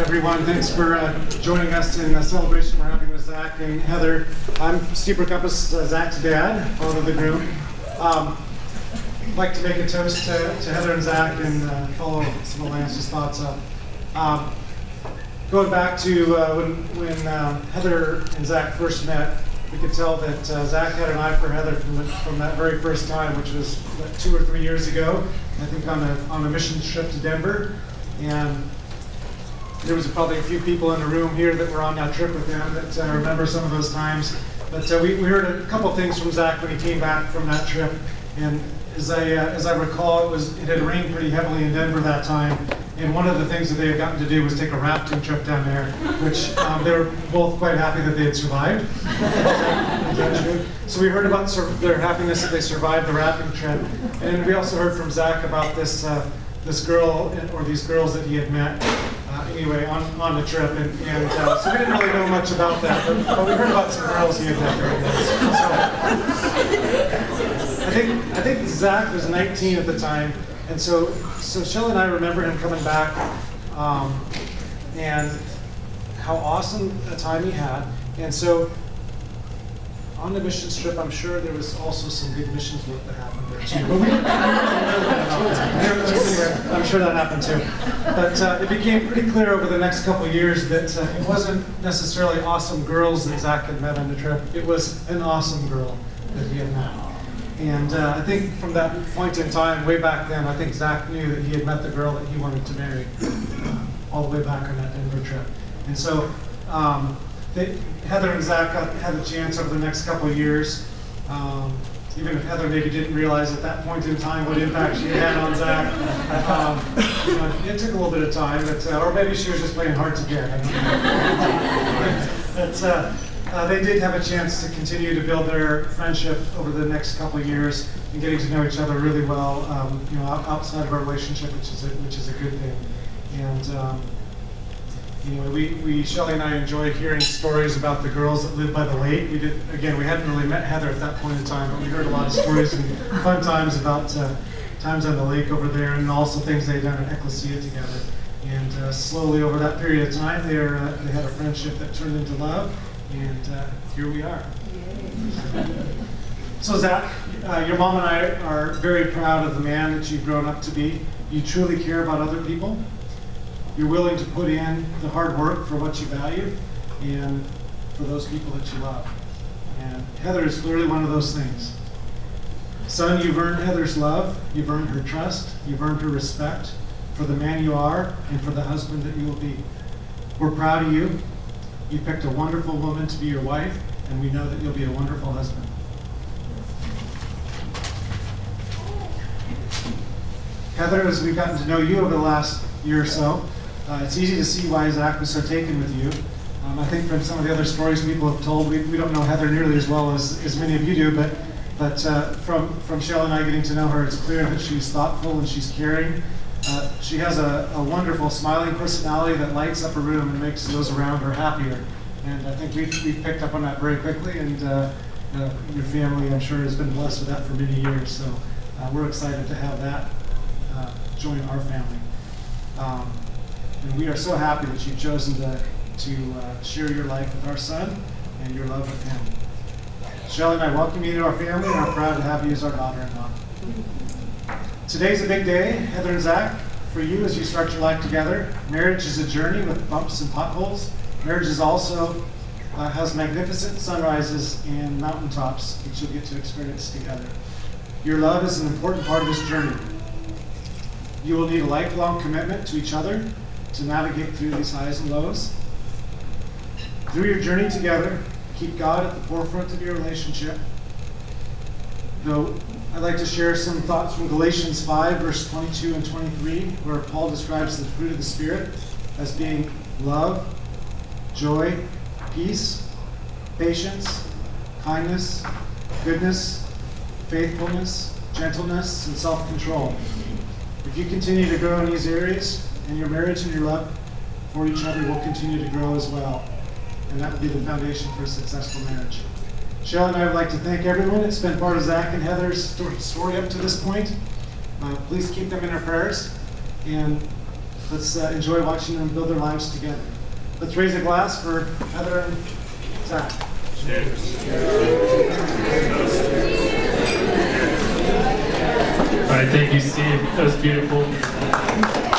everyone. Thanks for joining us in the celebration we're having with Zach and Heather. I'm Steve Percuppus, Zach's dad, father of the groom. I'd like to make a toast to Heather and Zach and follow some of Lance's thoughts up. Going back to when Heather and Zach first met, we could tell that Zach had an eye for Heather from that very first time, which was 2 or 3 years ago, I think on a mission trip to Denver. And there was probably a few people in the room here that were on that trip with him that remember some of those times. But we heard a couple things from Zach when he came back from that trip. And as I recall, it had rained pretty heavily in Denver that time. And one of the things that they had gotten to do was take a rafting trip down there, which they were both quite happy that they had survived. So we heard about their happiness that they survived the rafting trip. And we also heard from Zach about this girl, or these girls that he had met anyway on the trip. And so we didn't really know much about that, but we heard about some girls he had met during this. So I think Zach was 19 at the time. And so Shelley and I remember him coming back and how awesome a time he had. And so on the mission trip, I'm sure there was also some good missions work that happened there too. But I'm sure that happened too. But it became pretty clear over the next couple of years that it wasn't necessarily awesome girls that Zach had met on the trip. It was an awesome girl that he had met. And I think from that point in time, way back then, I think Zach knew that he had met the girl that he wanted to marry all the way back on that Denver trip. And so Heather and Zach had a chance over the next couple of years, even if Heather maybe didn't realize at that point in time what impact she had on Zach. It took a little bit of time, or maybe she was just playing hard to get. They did have a chance to continue to build their friendship over the next couple of years and getting to know each other really well, outside of our relationship, which is a good thing. And Shelley and I enjoyed hearing stories about the girls that lived by the lake. We hadn't really met Heather at that point in time, but we heard a lot of stories and fun times about times on the lake over there, and also things they'd done in Ecclesia together. And slowly over that period of time, they had a friendship that turned into love. And here we are. So Zach, your mom and I are very proud of the man that you've grown up to be. You truly care about other people. You're willing to put in the hard work for what you value and for those people that you love. And Heather is clearly one of those things. Son, you've earned Heather's love. You've earned her trust. You've earned her respect for the man you are and for the husband that you will be. We're proud of you. You picked a wonderful woman to be your wife, and we know that you'll be a wonderful husband. Heather, as we've gotten to know you over the last year or so, it's easy to see why Zach was so taken with you. I think from some of the other stories people have told, we don't know Heather nearly as well as many of you do, but from Shelley and I getting to know her, it's clear that she's thoughtful and she's caring. She has a wonderful smiling personality that lights up a room and makes those around her happier. And I think we've picked up on that very quickly, and your family, I'm sure, has been blessed with that for many years. So we're excited to have that join our family. And we are so happy that you've chosen to share your life with our son and your love with him. Shelley and I welcome you to our family and are proud to have you as our daughter-in-law. Today's a big day, Heather and Zach, for you as you start your life together. Marriage is a journey with bumps and potholes. Marriage is also has magnificent sunrises and mountaintops that you'll get to experience together. Your love is an important part of this journey. You will need a lifelong commitment to each other to navigate through these highs and lows. Through your journey together, keep God at the forefront of your relationship. Though I'd like to share some thoughts from Galatians 5, verse 22 and 23, where Paul describes the fruit of the Spirit as being love, joy, peace, patience, kindness, goodness, faithfulness, gentleness, and self-control. If you continue to grow in these areas, and your marriage and your love for each other will continue to grow as well. And that will be the foundation for a successful marriage. Shelley and I would like to thank everyone that's been part of Zach and Heather's story up to this point. Please keep them in our prayers. And Let's enjoy watching them build their lives together. Let's raise a glass for Heather and Zach. All right, thank you, Steve. That was beautiful.